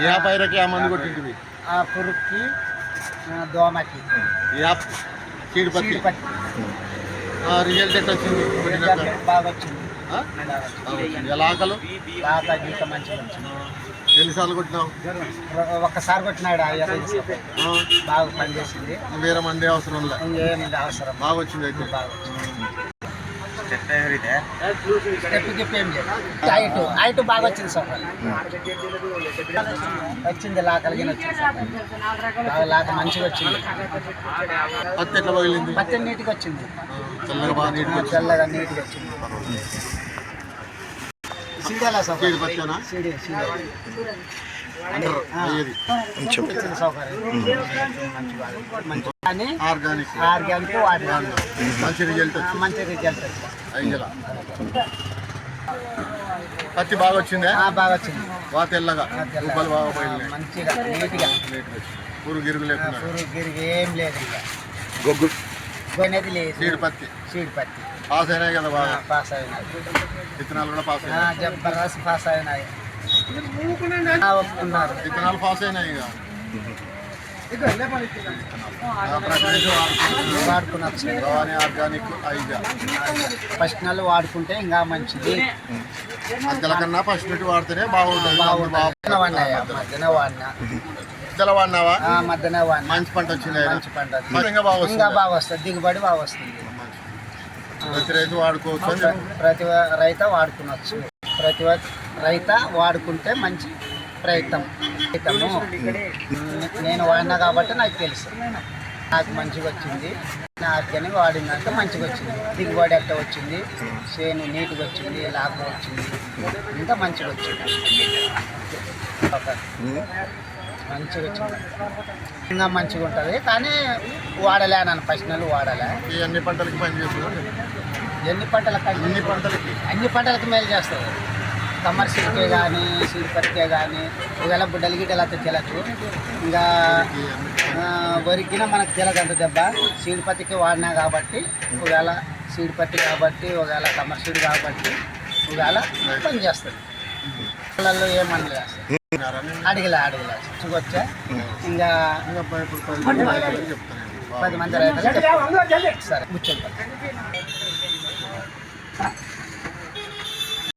ఏ పైరకి ఆ మందు కొట్టింటివి? ఆ పురుగుకి దోమకి చీడి పత్తి రిజల్ట్ ఎట్లా వచ్చింది? బాగా వచ్చింది. ఎలా ఆకలు గీత మంచిగా వచ్చింది. ఎన్నిసార్లు కొట్టినావు? ఒక్కసారి కొట్టినాడు. బాగా పనిచేసింది. వేరే మంది అవసరం లేదు, ఇంకేమింది అవసరం. బాగా వచ్చింది. అయితే బాగా హైట్ బాగా వచ్చింది సార్. వచ్చింది లాకలిగి వచ్చింది సార్. బాగా లాక మంచిగా వచ్చింది. పత్తి ఎట్లా పగిలింది? పత్తి నీట్గా వచ్చింది. చల్లగా బాగా నీట్గా వచ్చింది. సీడేలా సార్? చీడి పత్తేనా? సీడే ఆర్గానిక్ వాడినాను. మంచి రిజల్ట్ వచ్చింది. పత్తి బాగా వచ్చిందా? బాగా వచ్చింది. బాగా తెల్లగా రూపాయలు బాగా పోయింది. మంచిగా నీట్గా పురుగు గిరుగు లేకుండా ఏం లేదు. ఇంకా గొగ్గు పోయినది లేదు. సీడ్ పత్తి పాస్ అయినాయి కదా? బాగా పాస్ అయినాయి. విత్తనాలు కూడా పాస్ అయినాయి. జబర్దస్త్ పాస్ అయినాయి. ఒప్పుకున్నారు. విత్తనాలు పాస్ అయినాయి. వాడుకున్నచ్చు. ఆర్గానిక్ ఫస్ట్ నెల వాడుకుంటే ఇంకా మంచిది. మధ్యలో కన్నా ఫస్ట్ నెట్ వాడితేనే బాగుంటుంది. మధ్యన వాడినా మధ్యన వాడినా మంచి పంట వచ్చింది. మంచి పంట ఇంకా బాగా వస్తుంది. దిగుబడి బాగా వస్తుంది. ప్రతి రైతు వాడుకోవచ్చు. ప్రతి రైత వాడుకునొచ్చు. ప్రతి రైత వాడుకుంటే మంచి ప్రయత్నము. నేను వాడినా కాబట్టి నాకు తెలుసు. నాకు మంచిగా వచ్చింది. ఆర్గానిక్ వాడిందంటే మంచిగా వచ్చింది. దిగుబడి అట్ట వచ్చింది. చేను నీట్గా వచ్చింది. లాభం వచ్చింది. ఇంకా మంచిగా వచ్చింది. మంచిగా వచ్చింది. ఇంకా మంచిగా ఉంటుంది. కానీ వాడలే నన్ను ఫస్ట్ నెల వాడలే. అన్ని పంటలకి పని చేస్తుంది. అన్ని పంటలకు మేలు చేస్తుంది. కమర్షియల్కే కానీ సీడ్ పత్తికే కానీ ఒకవేళ బుడ్డలు గిడ్డలు అయితే తెలచ్చు. ఇంకా వరికిన మనకు తెలదు అంత దెబ్బ. సీడ్ పత్తికి వాడినా కాబట్టి ఒకవేళ సీడ్ పత్తి కాబట్టి ఒకవేళ కమర్షియల్ కాబట్టి ఒకవేళ పని చేస్తుంది. పిల్లల్లో ఏమని చేస్తుంది. అడిగలే చూకొచ్చా. ఇంకా 10 మంది రైతులు సరే కూర్చోండి.